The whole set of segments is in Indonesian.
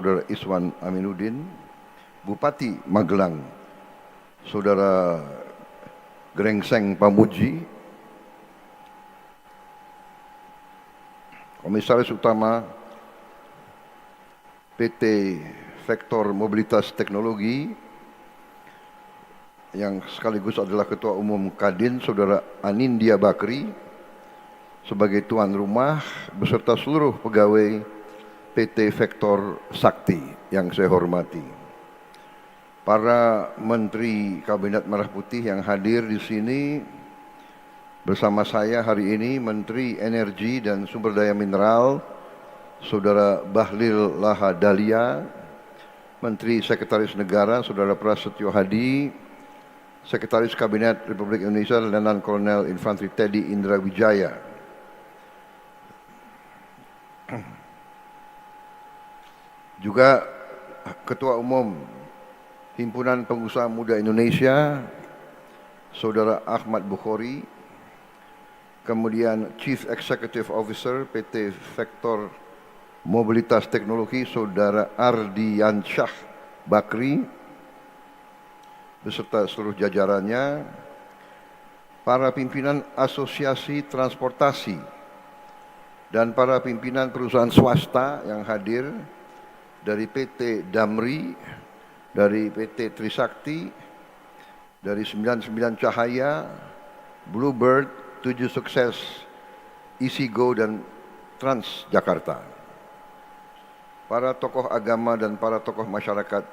Saudara Iswan Aminuddin, Bupati Magelang, Saudara Grengseng Pamuji, Komisaris Utama PT Vektor Mobilitas Teknologi, yang sekaligus adalah Ketua Umum Kadin, Saudara Anindya Bakri, sebagai tuan rumah, beserta seluruh pegawai PT Vektor Sakti yang saya hormati. Para Menteri Kabinet Merah Putih yang hadir di sini bersama saya hari ini, Menteri Energi dan Sumber Daya Mineral, Saudara Bahlil Lahadalia, Menteri Sekretaris Negara, Saudara Prasetyo Hadi, Sekretaris Kabinet Republik Indonesia, Letnan Kolonel Infantri Teddy Indra Wijaya, juga Ketua Umum Himpunan Pengusaha Muda Indonesia, Saudara Ahmad Bukhori, kemudian Chief Executive Officer PT Vektor Mobilitas Teknologi, Saudara Ardiansyah Bakri, beserta seluruh jajarannya, para pimpinan Asosiasi Transportasi dan para pimpinan perusahaan swasta yang hadir, dari PT Damri, dari PT Trisakti, dari 99 Cahaya, Bluebird, 7 Sukses, Isigo, dan Transjakarta. Para tokoh agama dan para tokoh masyarakat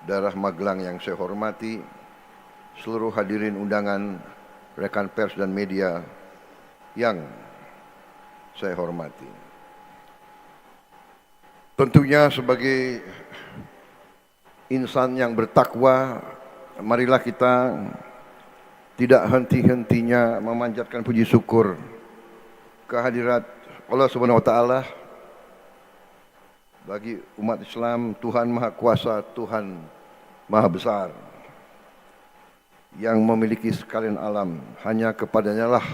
daerah Magelang yang saya hormati, seluruh hadirin undangan, rekan pers dan media yang saya hormati. Tentunya sebagai insan yang bertakwa, marilah kita tidak henti-hentinya memanjatkan puji syukur kehadirat Allah Subhanahu wa taala bagi umat Islam. Tuhan Maha Kuasa, Tuhan Maha Besar, yang memiliki sekalian alam. Hanya kepadanya lah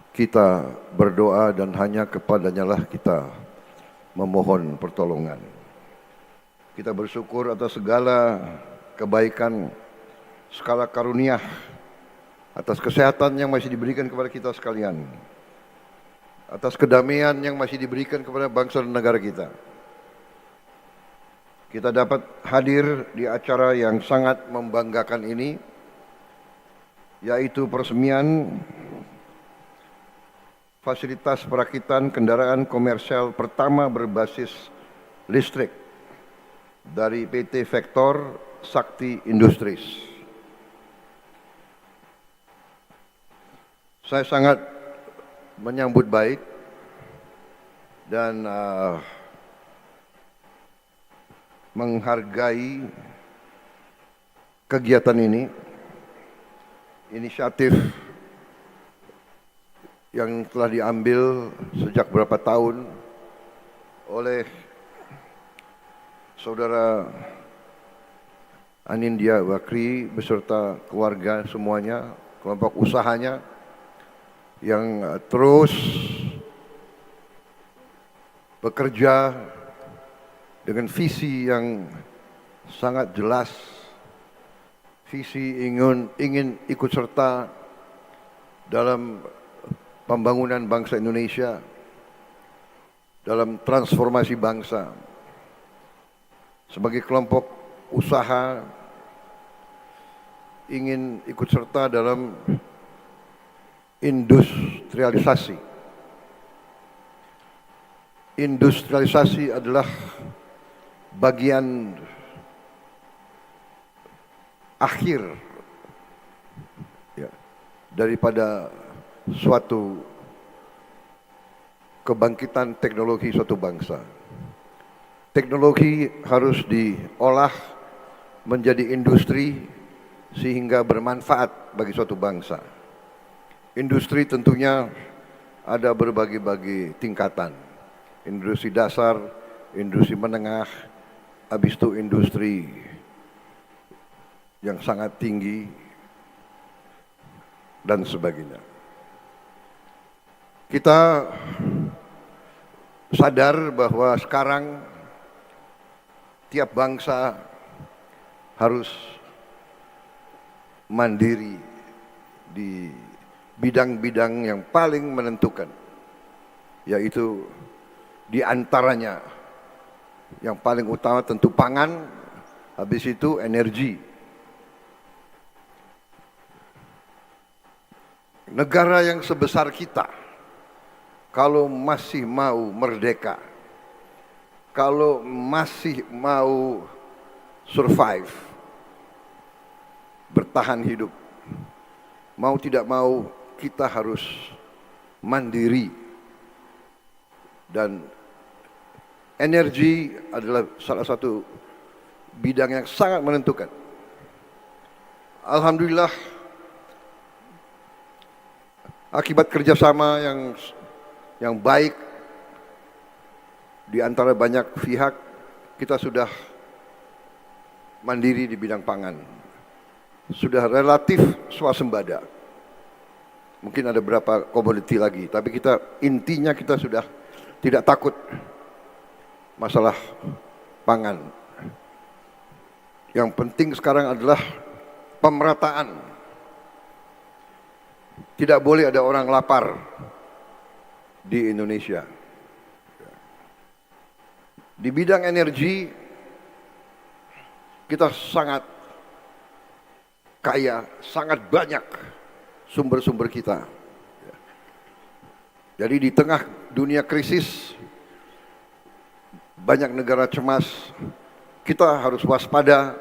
kita berdoa dan hanya kepadanya lah kita memohon pertolongan. Kita bersyukur atas segala kebaikan, segala karunia, atas kesehatan yang masih diberikan kepada kita sekalian, atas kedamaian yang masih diberikan kepada bangsa dan negara kita. Kita dapat hadir di acara yang sangat membanggakan ini, yaitu peresmian fasilitas perakitan kendaraan komersial pertama berbasis listrik dari PT Vektor Sakti Industries. Saya sangat menyambut baik dan menghargai kegiatan ini, inisiatif yang telah diambil sejak beberapa tahun oleh Saudara Anindya Bakri beserta keluarga semuanya, kelompok usahanya yang terus bekerja dengan visi yang sangat jelas, visi ingin ikut serta dalam pembangunan bangsa Indonesia, dalam transformasi bangsa. Sebagai kelompok usaha ingin ikut serta dalam industrialisasi. Industrialisasi adalah bagian akhir ya, daripada suatu kebangkitan teknologi suatu bangsa. Teknologi harus diolah menjadi industri sehingga bermanfaat bagi suatu bangsa. Industri tentunya ada berbagai-bagai tingkatan. Industri dasar, industri menengah, habis itu industri yang sangat tinggi, dan sebagainya. Kita sadar bahwa sekarang tiap bangsa harus mandiri di bidang-bidang yang paling menentukan, yaitu di antaranya yang paling utama tentu pangan, habis itu energi. Negara yang sebesar kita, kalau masih mau merdeka, kalau masih mau survive, bertahan hidup, mau tidak mau kita harus mandiri. Dan energi adalah salah satu bidang yang sangat menentukan. Alhamdulillah, akibat kerjasama yang baik di antara banyak pihak, kita sudah mandiri di bidang pangan. Sudah relatif swasembada. Mungkin ada beberapa komoditi lagi, tapi intinya kita sudah tidak takut masalah pangan. Yang penting sekarang adalah pemerataan. Tidak boleh ada orang lapar di Indonesia. Di bidang energi, kita sangat kaya, sangat banyak sumber-sumber kita. Jadi di tengah dunia krisis, banyak negara cemas, kita harus waspada,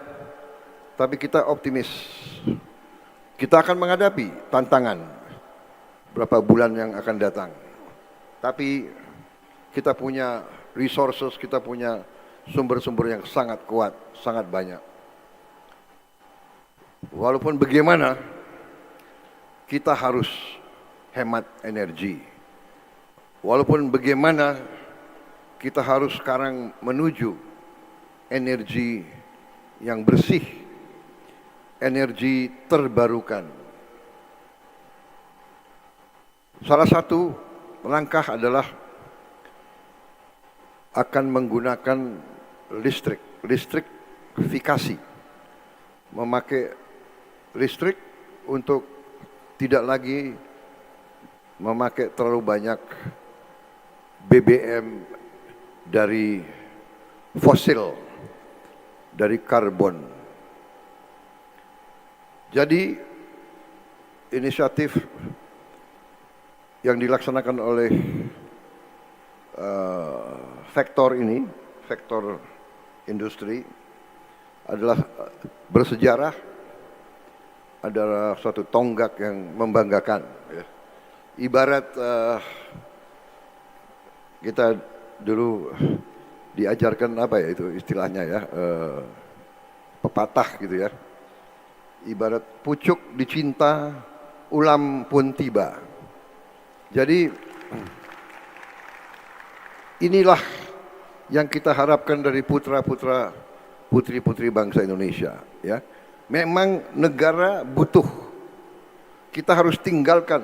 tapi kita optimis. Kita akan menghadapi tantangan berapa bulan yang akan datang. Tapi kita punya resources, kita punya sumber-sumber yang sangat kuat, sangat banyak. Walaupun bagaimana, kita harus hemat energi. Walaupun bagaimana, kita harus sekarang menuju energi yang bersih, energi terbarukan. Salah satu langkah adalah akan menggunakan listrikifikasi, memakai listrik untuk tidak lagi memakai terlalu banyak BBM dari fosil, dari karbon. Jadi inisiatif yang dilaksanakan oleh sektor ini, sektor industri, adalah bersejarah, adalah suatu tonggak yang membanggakan. Ibarat kita dulu diajarkan apa ya itu istilahnya ya, pepatah gitu ya. Ibarat pucuk dicinta, ulam pun tiba. Jadi inilah yang kita harapkan dari putra-putra, putri-putri bangsa Indonesia. Ya, memang negara butuh. Kita harus tinggalkan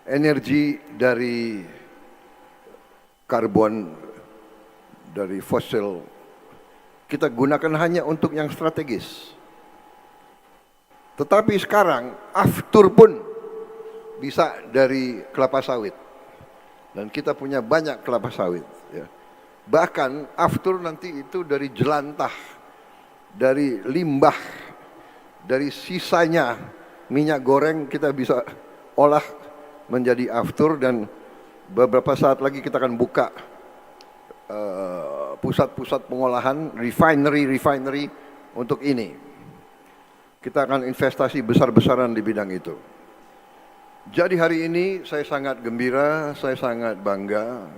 energi dari karbon, dari fosil. Kita gunakan hanya untuk yang strategis. Tetapi sekarang aftur pun bisa dari kelapa sawit. Dan kita punya banyak kelapa sawit. Ya. Bahkan aftur nanti itu dari jelantah, dari limbah, dari sisanya minyak goreng kita bisa olah menjadi aftur. Dan beberapa saat lagi kita akan buka pusat-pusat pengolahan, refinery untuk ini. Kita akan investasi besar-besaran di bidang itu. Jadi hari ini saya sangat gembira, saya sangat bangga.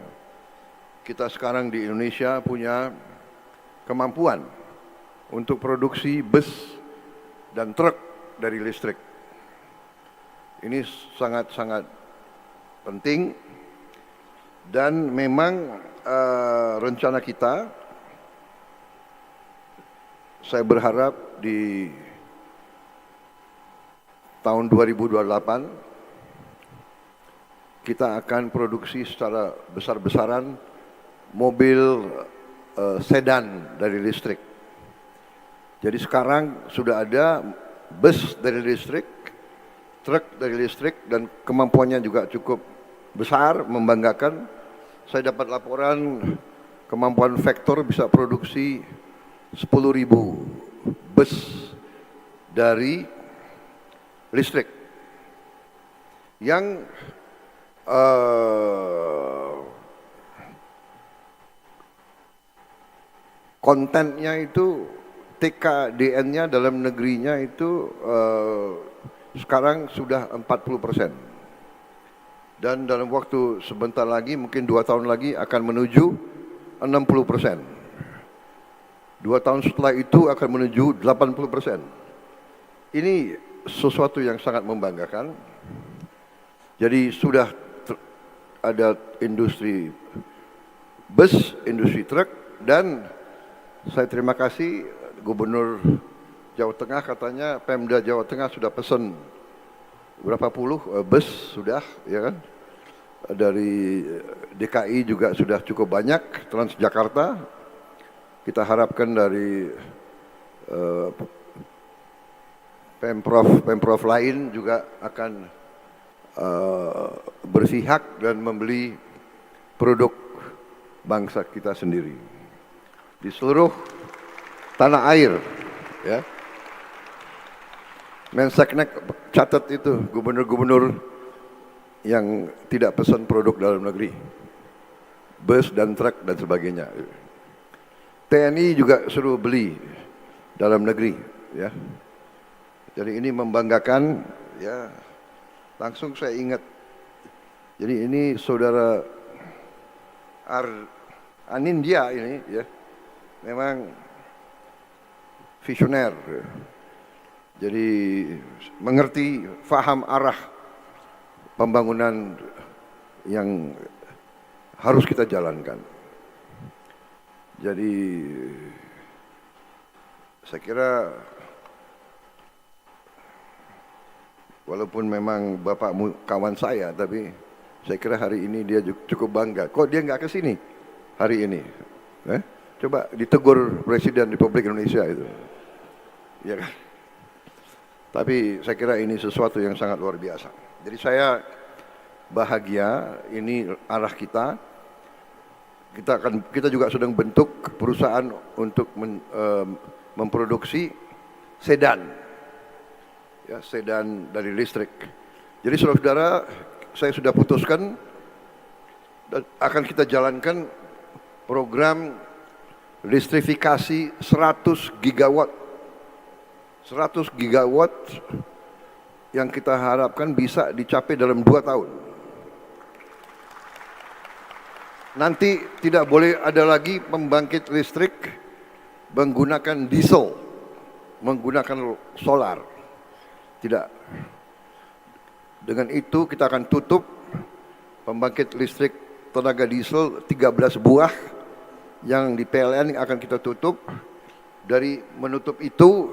Kita sekarang di Indonesia punya kemampuan untuk produksi bus dan truk dari listrik. Ini sangat-sangat penting. Dan memang rencana kita, saya berharap di tahun 2028 kita akan produksi secara besar-besaran mobil sedan dari listrik. Jadi sekarang sudah ada bus dari listrik, truk dari listrik, dan kemampuannya juga cukup besar, membanggakan. Saya dapat laporan kemampuan Vector bisa produksi 10.000 bus dari listrik yang kontennya itu TKDN-nya dalam negerinya itu sekarang sudah 40%. Dan dalam waktu sebentar lagi, mungkin 2 tahun lagi akan menuju 60%. 2 tahun setelah itu akan menuju 80%. Ini sesuatu yang sangat membanggakan. Jadi sudah ada industri bus, industri truk, dan saya terima kasih Gubernur Jawa Tengah, katanya Pemda Jawa Tengah sudah pesan berapa puluh bus sudah, ya kan? Dari DKI juga sudah cukup banyak, Transjakarta. Kita harapkan dari Pemprov lain juga akan berpihak dan membeli produk bangsa kita sendiri di seluruh tanah air, ya. Menseknek catat itu gubernur-gubernur yang tidak pesan produk dalam negeri, bus dan truk dan sebagainya. TNI juga suruh beli dalam negeri, ya. Jadi ini membanggakan, ya. Langsung saya ingat. Jadi ini saudara Anindya ini, ya, memang visioner. Jadi mengerti, faham arah pembangunan yang harus kita jalankan. Jadi saya kira walaupun memang Bapak kawan saya, tapi saya kira hari ini dia cukup bangga. Kok dia nggak ke sini hari ini? Coba ditegur Presiden Republik Indonesia itu, ya kan? Tapi saya kira ini sesuatu yang sangat luar biasa. Jadi saya bahagia, ini arah kita. Kita juga sedang bentuk perusahaan untuk memproduksi sedan, ya, sedan dari listrik. Jadi saudara-saudara, saya sudah putuskan dan akan kita jalankan program listrifikasi 100 gigawatt. 100 gigawatt yang kita harapkan bisa dicapai dalam 2 tahun. Nanti tidak boleh ada lagi pembangkit listrik menggunakan diesel, menggunakan solar. Tidak. Dengan itu kita akan tutup pembangkit listrik tenaga diesel 13 buah yang di PLN akan kita tutup. Dari menutup itu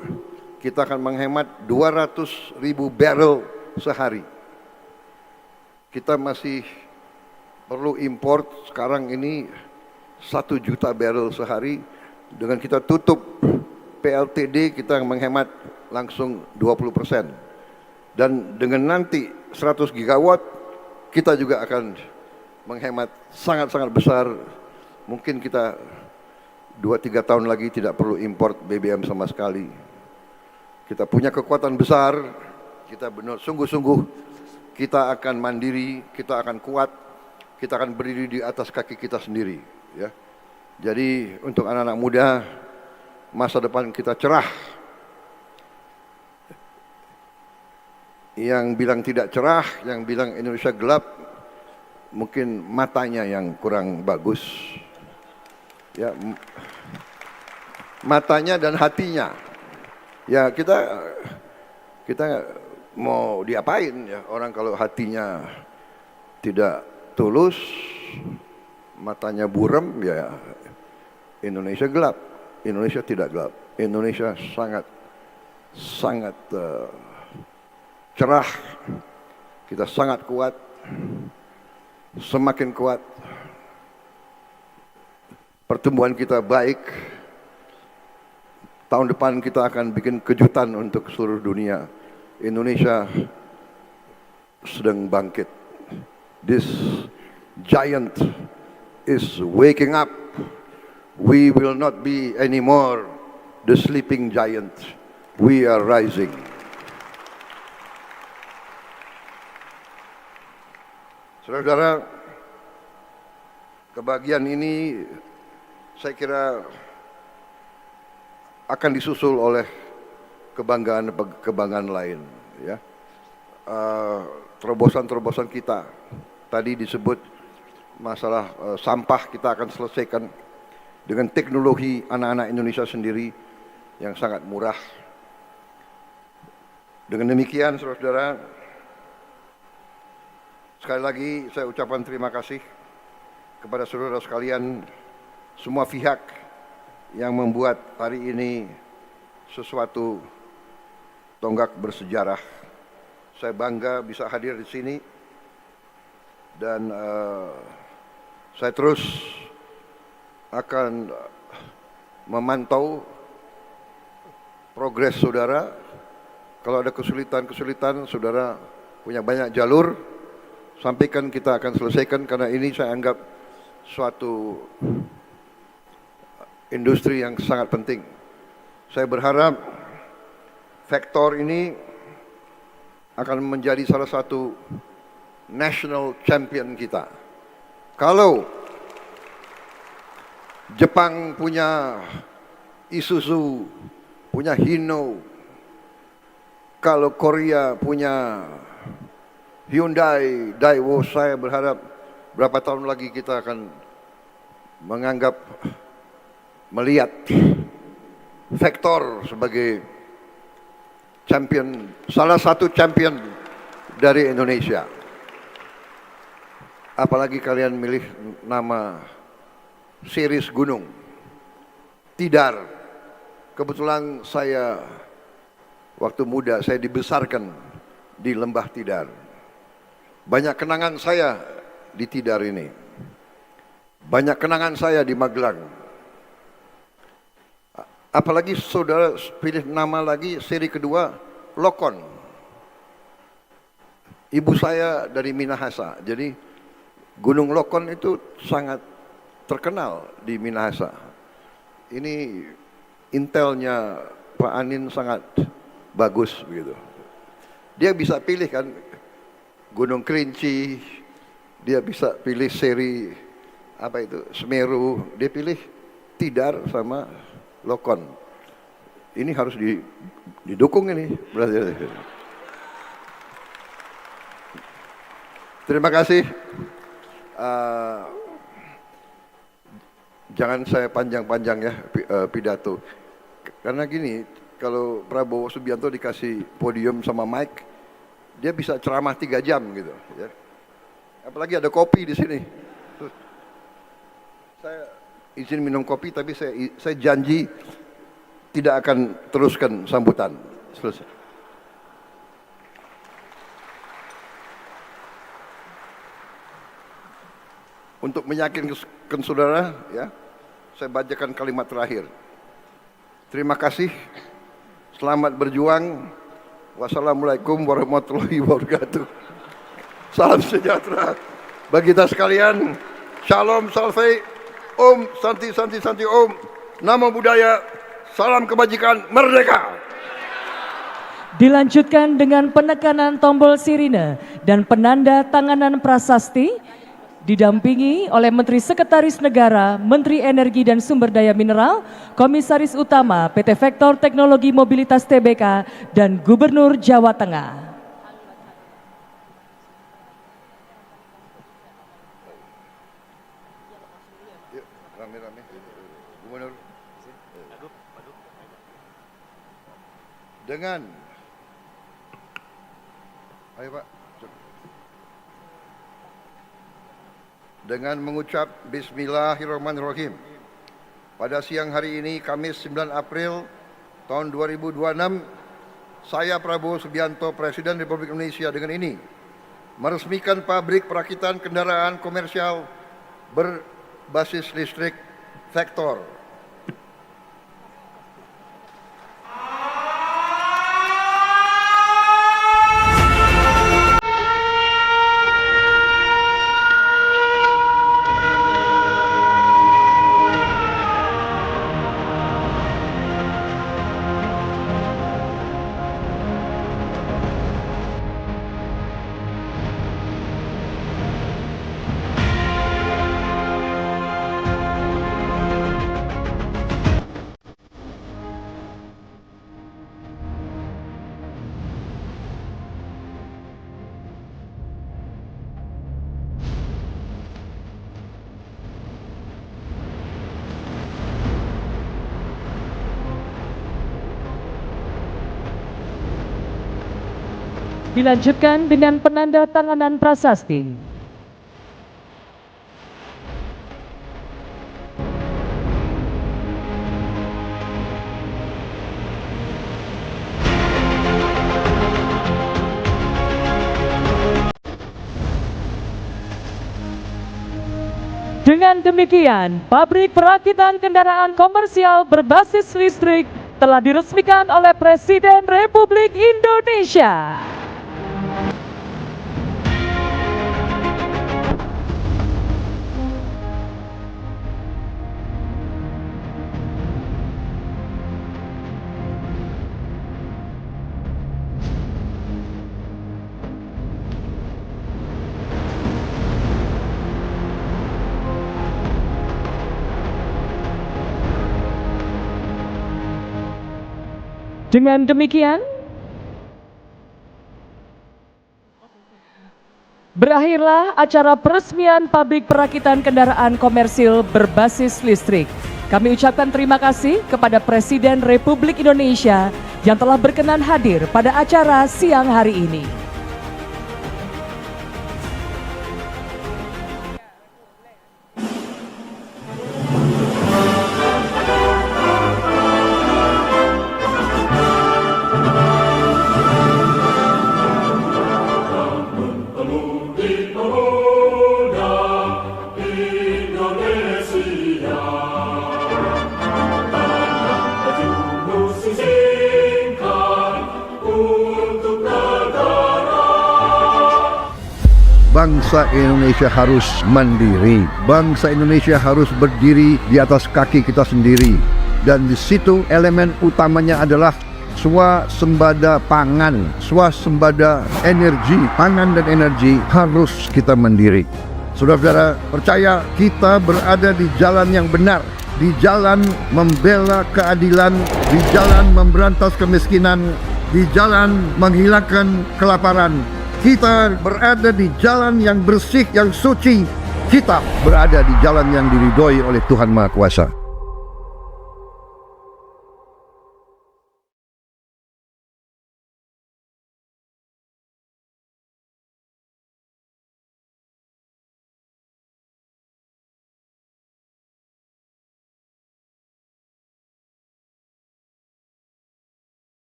kita akan menghemat 200.000 barrel sehari. Kita masih perlu import sekarang ini 1 juta barrel sehari. Dengan kita tutup PLTD kita menghemat langsung 20%. Dan dengan nanti 100 gigawatt kita juga akan menghemat sangat-sangat besar. Mungkin kita 2-3 tahun lagi tidak perlu import BBM sama sekali. Kita punya kekuatan besar, kita benar sungguh-sungguh kita akan mandiri, kita akan kuat, kita akan berdiri di atas kaki kita sendiri, ya. Jadi untuk anak-anak muda, masa depan kita cerah. Yang bilang tidak cerah, yang bilang Indonesia gelap, mungkin matanya yang kurang bagus, ya, matanya dan hatinya. Ya kita mau diapain, ya, orang kalau hatinya tidak tulus, matanya buram, ya Indonesia gelap. Indonesia tidak gelap. Indonesia sangat cerah. Kita sangat kuat. Semakin kuat pertumbuhan kita baik, tahun depan kita akan bikin kejutan untuk seluruh dunia. Indonesia sedang bangkit. This giant is waking up. We will not be anymore the sleeping giant. We are rising. Saudara-saudara, kebahagiaan ini saya kira akan disusul oleh kebanggaan lain, ya. Terobosan-terobosan kita tadi disebut masalah sampah kita akan selesaikan dengan teknologi anak-anak Indonesia sendiri yang sangat murah. Dengan demikian, saudara-saudara, sekali lagi saya ucapkan terima kasih kepada saudara sekalian, semua pihak yang membuat hari ini sesuatu tonggak bersejarah. Saya bangga bisa hadir di sini dan saya terus akan memantau progres saudara. Kalau ada kesulitan-kesulitan, saudara punya banyak jalur, sampaikan, kita akan selesaikan, karena ini saya anggap suatu industri yang sangat penting. Saya berharap Vector ini akan menjadi salah satu national champion kita. Kalau Jepang punya Isuzu, punya Hino, kalau Korea punya Hyundai, Daewoo, saya berharap berapa tahun lagi kita akan melihat Vector sebagai champion, salah satu champion dari Indonesia. Apalagi kalian milih nama series gunung, Tidar. Kebetulan saya waktu muda saya dibesarkan di Lembah Tidar. Banyak kenangan saya di Tidar ini. Banyak kenangan saya di Magelang. Apalagi saudara pilih nama lagi, seri kedua, Lokon. Ibu saya dari Minahasa, jadi Gunung Lokon itu sangat terkenal di Minahasa. Ini intelnya Pak Anin sangat bagus begitu. Dia bisa pilih kan Gunung Kerinci, dia bisa pilih seri apa itu Semeru, dia pilih Tidar sama Lokon. Ini harus didukung ini. Terima kasih. Jangan saya panjang-panjang ya pidato. Karena gini, kalau Prabowo Subianto dikasih podium sama mic, dia bisa ceramah 3 jam gitu. Ya. Apalagi ada kopi di sini. Saya izin minum kopi, tapi saya janji tidak akan teruskan sambutan. Selesai. Untuk meyakinkan saudara, ya, saya bacakan kalimat terakhir. Terima kasih, selamat berjuang. Wassalamualaikum warahmatullahi wabarakatuh. Salam sejahtera bagi kita sekalian. Shalom, salve. Om, Santi, Santi, Santi, Om. Namo Buddhaya, salam kebajikan, merdeka. Dilanjutkan dengan penekanan tombol sirine dan penanda tanganan prasasti, didampingi oleh Menteri Sekretaris Negara, Menteri Energi dan Sumber Daya Mineral, Komisaris Utama PT Vector Teknologi Mobilitas Tbk, dan Gubernur Jawa Tengah. Rame-rame, Gubernur. Dengan, ayo Pak. Dengan mengucap Bismillahirrahmanirrahim. Pada siang hari ini, Kamis 9 April tahun 2026, saya Prabowo Subianto, Presiden Republik Indonesia, dengan ini meresmikan pabrik perakitan kendaraan komersial berbasis listrik Vektor. Dilanjutkan dengan penandatanganan prasasti. Dengan demikian, pabrik perakitan kendaraan komersial berbasis listrik telah diresmikan oleh Presiden Republik Indonesia. Dengan demikian, berakhirlah acara peresmian pabrik perakitan kendaraan komersil berbasis listrik. Kami ucapkan terima kasih kepada Presiden Republik Indonesia yang telah berkenan hadir pada acara siang hari ini. Bangsa Indonesia harus mandiri. Bangsa Indonesia harus berdiri di atas kaki kita sendiri. Dan di situ elemen utamanya adalah swasembada pangan, swasembada energi. Pangan dan energi harus kita mandiri. Saudara-saudara, percaya kita berada di jalan yang benar, di jalan membela keadilan, di jalan memberantas kemiskinan, di jalan menghilangkan kelaparan. Kita berada di jalan yang bersih, yang suci. Kita berada di jalan yang diridhoi oleh Tuhan Maha Kuasa.